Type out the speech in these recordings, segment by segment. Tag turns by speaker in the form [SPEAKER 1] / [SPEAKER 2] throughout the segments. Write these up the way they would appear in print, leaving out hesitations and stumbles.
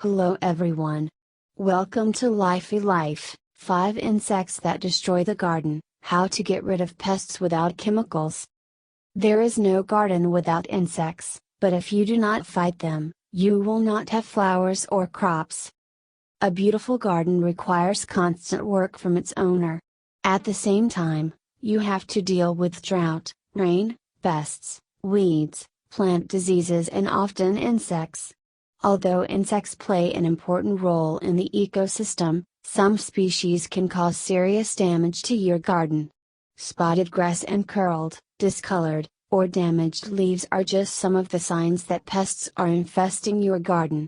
[SPEAKER 1] Hello everyone. Welcome to Lify Life, 5 insects that destroy the garden, how to get rid of pests without chemicals. There is no garden without insects, but if you do not fight them, you will not have flowers or crops. A beautiful garden requires constant work from its owner. At the same time, you have to deal with drought, rain, pests, weeds, plant diseases and often insects. Although insects play an important role in the ecosystem, some species can cause serious damage to your garden. Spotted grass and curled, discolored, or damaged leaves are just some of the signs that pests are infesting your garden.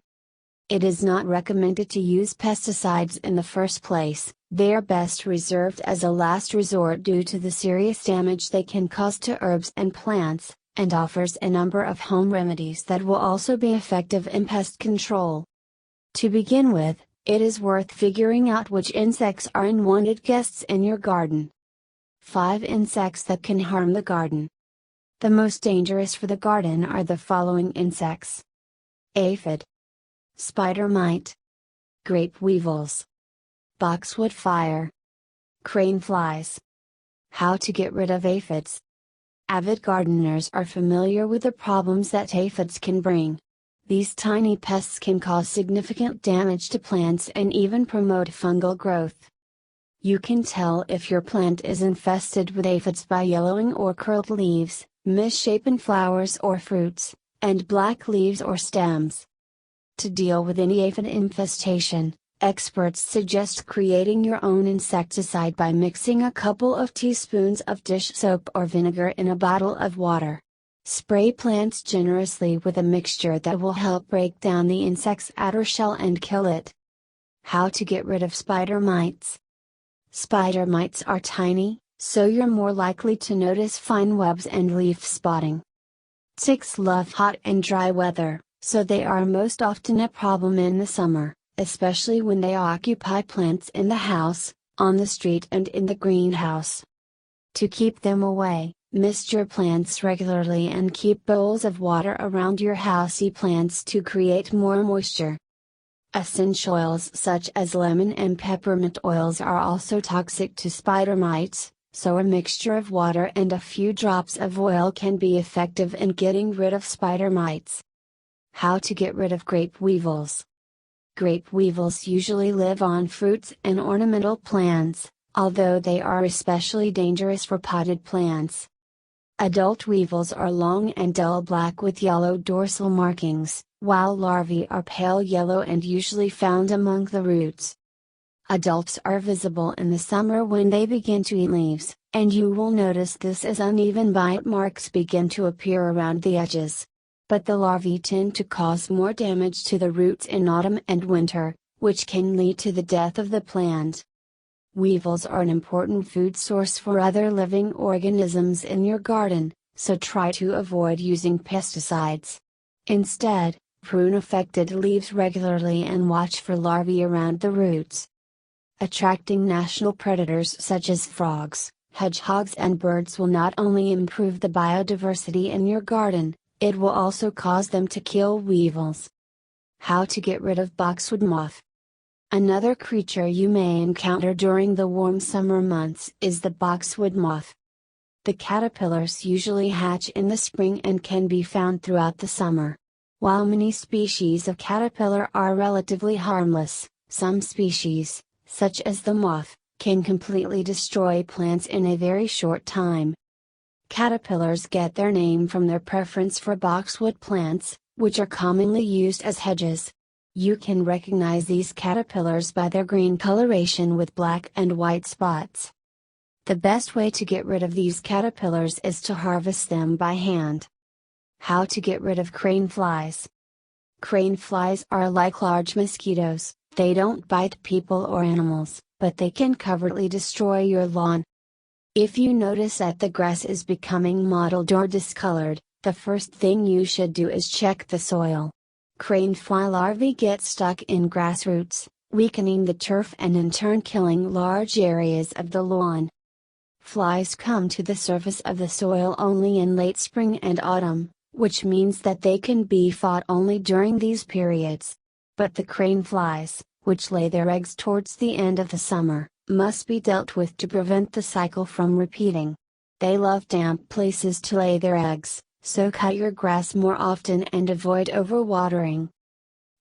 [SPEAKER 1] It is not recommended to use pesticides in the first place. They are best reserved as a last resort due to the serious damage they can cause to herbs and plants, and offers a number of home remedies that will also be effective in pest control. To begin with, it is worth figuring out which insects are unwanted guests in your garden. 5 insects that can harm the garden. The most dangerous for the garden are the following insects: aphid, spider mite, grape weevils, boxwood fire, crane flies. How to get rid of aphids. Avid gardeners are familiar with the problems that aphids can bring. These tiny pests can cause significant damage to plants and even promote fungal growth. You can tell if your plant is infested with aphids by yellowing or curled leaves, misshapen flowers or fruits, and black leaves or stems. To deal with any aphid infestation, experts suggest creating your own insecticide by mixing a couple of teaspoons of dish soap or vinegar in a bottle of water. Spray plants generously with a mixture that will help break down the insect's outer shell and kill it. How to get rid of spider mites. Spider mites are tiny, so you're more likely to notice fine webs and leaf spotting. Ticks love hot and dry weather, so they are most often a problem in the summer, especially when they occupy plants in the house, on the street and in the greenhouse. To keep them away, mist your plants regularly and keep bowls of water around your housey plants to create more moisture. Essential oils such as lemon and peppermint oils are also toxic to spider mites, so a mixture of water and a few drops of oil can be effective in getting rid of spider mites. How to get rid of grape weevils. Grape weevils usually live on fruits and ornamental plants, although they are especially dangerous for potted plants. Adult weevils are long and dull black with yellow dorsal markings, while larvae are pale yellow and usually found among the roots. Adults are visible in the summer when they begin to eat leaves, and you will notice this as uneven bite marks begin to appear around the edges. But the larvae tend to cause more damage to the roots in autumn and winter, which can lead to the death of the plant. Weevils are an important food source for other living organisms in your garden, so try to avoid using pesticides. Instead, prune affected leaves regularly and watch for larvae around the roots. Attracting national predators such as frogs, hedgehogs and birds will not only improve the biodiversity in your garden, it will also cause them to kill weevils. How to get rid of boxwood moth. Another creature you may encounter during the warm summer months is the boxwood moth. The caterpillars usually hatch in the spring and can be found throughout the summer. While many species of caterpillar are relatively harmless, some species, such as the moth, can completely destroy plants in a very short time. Caterpillars get their name from their preference for boxwood plants, which are commonly used as hedges. You can recognize these caterpillars by their green coloration with black and white spots. The best way to get rid of these caterpillars is to harvest them by hand. How to get rid of crane flies. Crane flies are like large mosquitoes. They don't bite people or animals, but they can covertly destroy your lawn. If you notice that the grass is becoming mottled or discolored, the first thing you should do is check the soil. Crane fly larvae get stuck in grass roots, weakening the turf and in turn killing large areas of the lawn. Flies come to the surface of the soil only in late spring and autumn, which means that they can be fought only during these periods. But the crane flies, which lay their eggs towards the end of the summer, must be dealt with to prevent the cycle from repeating. They love damp places to lay their eggs, so cut your grass more often and avoid overwatering.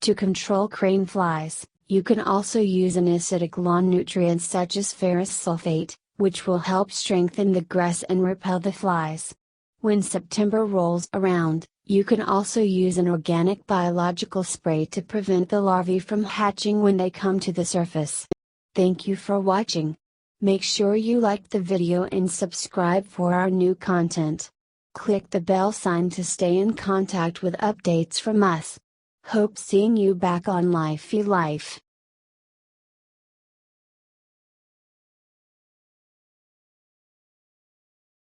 [SPEAKER 1] To control crane flies, you can also use an acidic lawn nutrient such as ferrous sulfate, which will help strengthen the grass and repel the flies. When September rolls around, you can also use an organic biological spray to prevent the larvae from hatching when they come to the surface. Thank you for watching. Make sure you like the video and subscribe for our new content. Click the bell sign to stay in contact with updates from us. Hope seeing you back on Lify Life.